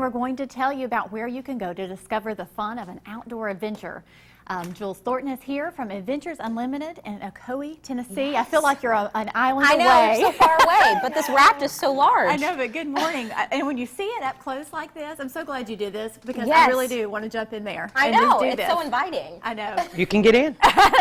we're going to tell you about where you can go to discover the fun of an outdoor adventure. Jules Thornton is here from Adventures Unlimited in Ocoee, Tennessee. Yes. I feel like you're an island away. I know, so far away, but this raft is so large. I know, but good morning. And when you see it up close like this, I'm so glad you did this because Yes. I really do want to jump in there. I and know, just do it's this. so inviting. I know. You can get in.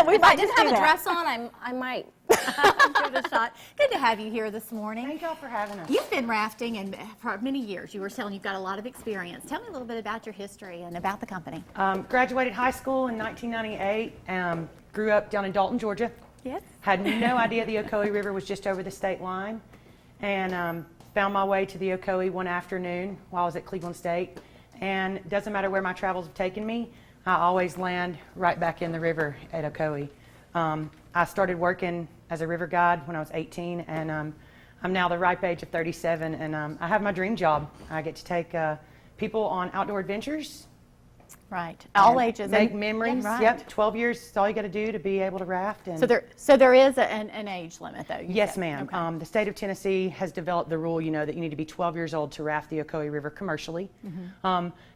We If I might didn't just have do a that. dress on, I might. Give it a shot. Good to have you here this morning. Thank y'all for having us. You've been rafting for many years. You were telling you've got a lot of experience. Tell me a little bit about your history and about the company. Graduated high school in 1998. Grew up down in Dalton, Georgia. Yes. Had no idea the Ocoee River was just over the state line. And found my way to the Ocoee one afternoon while I was at Cleveland State. And it doesn't matter where my travels have taken me, I always land right back in the river at Ocoee. I started working as a river guide when I was 18, and I'm now the ripe age of 37, and I have my dream job. I get to take people on outdoor adventures. Right. All and ages. Make And- memories. Right. Yep. 12 years is all you got to do to be able to raft. And So there is an age limit, though. you yes, said. ma'am. Okay. The state of Tennessee has developed the rule, that you need to be 12 years old to raft the Ocoee River commercially.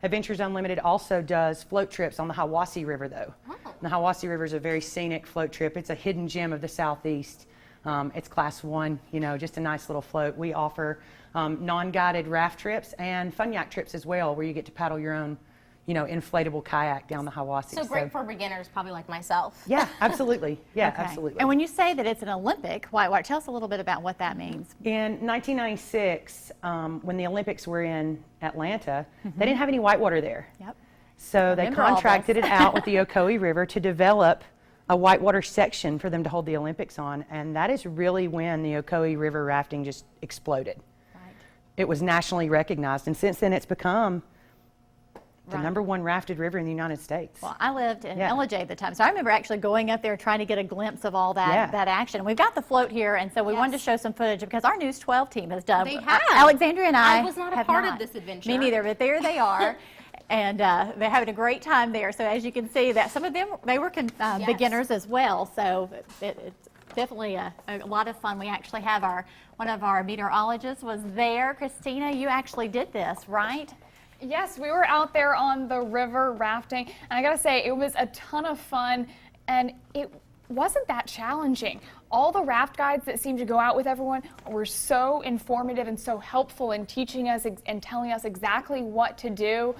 Adventures Unlimited also does float trips on the Hiwassee River, though. The Hiwassee River is a very scenic float trip. It's a hidden gem of the Southeast. It's class 1, just a nice little float. We offer non-guided raft trips and fun yak trips as well, where you get to paddle your own inflatable kayak down the Hiwassee. So great for beginners, probably like myself. Yeah, absolutely. Yeah, Okay. absolutely. And when you say that it's an Olympic whitewater, tell us a little bit about what that means. In 1996, when the Olympics were in Atlanta, they didn't have any whitewater there. Yep. So they Remember all contracted this. it out with the Ocoee River to develop a whitewater section for them to hold the Olympics on. And that is really when the Ocoee River rafting just exploded. Right. It was nationally recognized. And since then, it's become the Right. #1 rafted river in the United States. Well, I lived in Yeah. Ellijay at the time, so I remember actually going up there trying to get a glimpse of all that Yeah. that action. We've got the float here, and so we wanted to Yes. show some footage because our News 12 team has done. They have. Alexandria and I I was not a have part of not. this adventure. Me neither, but there they are. And they're having a great time there. So as you can see, that some of them they were beginners as well. So it's definitely a lot of fun. We actually have one of our meteorologists was there. Christina, you actually did this, right? Yes, we were out there on the river rafting, and I gotta say, it was a ton of fun, and it wasn't that challenging. All the raft guides that seemed to go out with everyone were so informative and so helpful in teaching us and telling us exactly what to do.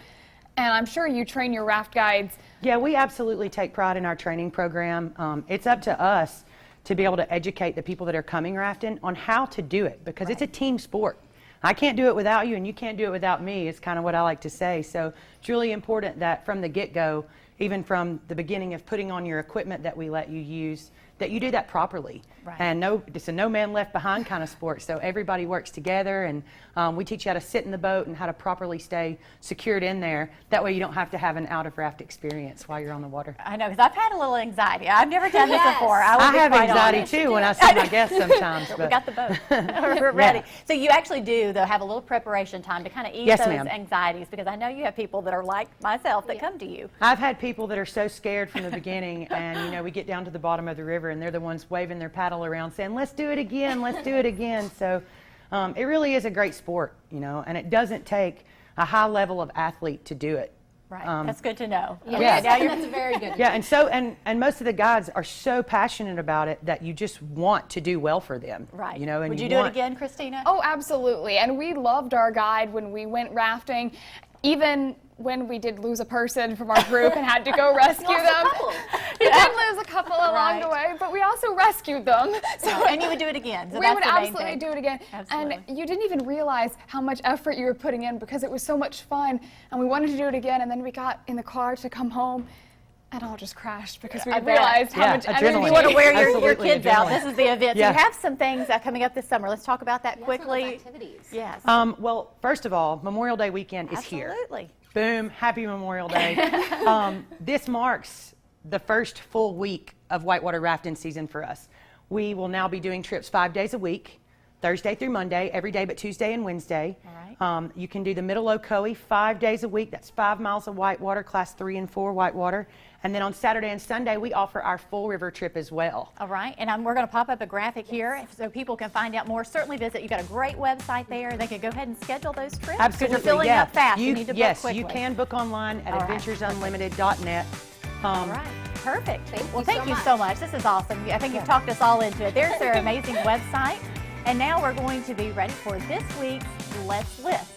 And I'm sure you train your raft guides. Yeah, we absolutely take pride in our training program. It's up to us to be able to educate the people that are coming rafting on how to do it because it's a team sport. I can't do it without you and you can't do it without me is kind of what I like to say. So it's really important that from the get-go, even from the beginning of putting on your equipment that we let you use, that you do that properly. Right. And it's a no man left behind kind of sport. So everybody works together and we teach you how to sit in the boat and how to properly stay secured in there. That way you don't have to have an out of raft experience while you're on the water. I know, because I've had a little anxiety. I've never done this Yes. before. I will be have quite anxiety honest. too when I see my guests sometimes. We but- got the boat. We're ready. So you actually do, though, have a little preparation time to kind of ease Yes, those ma'am. anxieties because I know you have people that are like myself that come to you. I've had people that are so scared from the beginning and we get down to the bottom of the river and they're the ones waving their paddle around saying, let's do it again, let's do it again. So it really is a great sport, and it doesn't take a high level of athlete to do it. Right. That's good to know. Yes, Yeah. Now you're, that's very good. Yeah, and most of the guides are so passionate about it that you just want to do well for them. right. And Would you do it again, Christina? Oh, absolutely. And we loved our guide when we went rafting, even when we did lose a person from our group and had to go rescue Lost a them. couple. We did lose a couple along the Right. way, but we also rescued them. So And you would do it again. So we that's would the main absolutely thing. do it again. Absolutely. And you didn't even realize how much effort you were putting in because it was so much fun. And we wanted to do it again, and then we got in the car to come home, and all just crashed because we I bet. realized how Yeah, much adrenaline. energy. You want to wear your Absolutely, kids out. adrenaline. This is the event. So Yeah. you have some things coming up this summer. Let's talk about that Yes, one of those quickly. activities. Yes. Well, first of all, Memorial Day weekend is here. Absolutely. Boom, happy Memorial Day. This marks the first full week of whitewater rafting season for us. We will now be doing trips 5 days a week Thursday through Monday, every day but Tuesday and Wednesday. All right. You can do the Middle Ocoee 5 days a week. That's 5 miles of whitewater, class 3 and 4 whitewater. And then on Saturday and Sunday, we offer our full river trip as well. All right, and we're going to pop up a graphic here so people can find out more. Certainly visit. You've got a great website there. They can go ahead and schedule those trips. 'cause Absolutely, you're filling yeah. up fast. You need to book yes, quickly. you can book online at All right. adventuresunlimited.net. All right, perfect. Thank well, you thank so you much. so much. This is awesome. I think you've talked us all into it. There's their amazing website. And now we're going to be ready for this week's Let's List.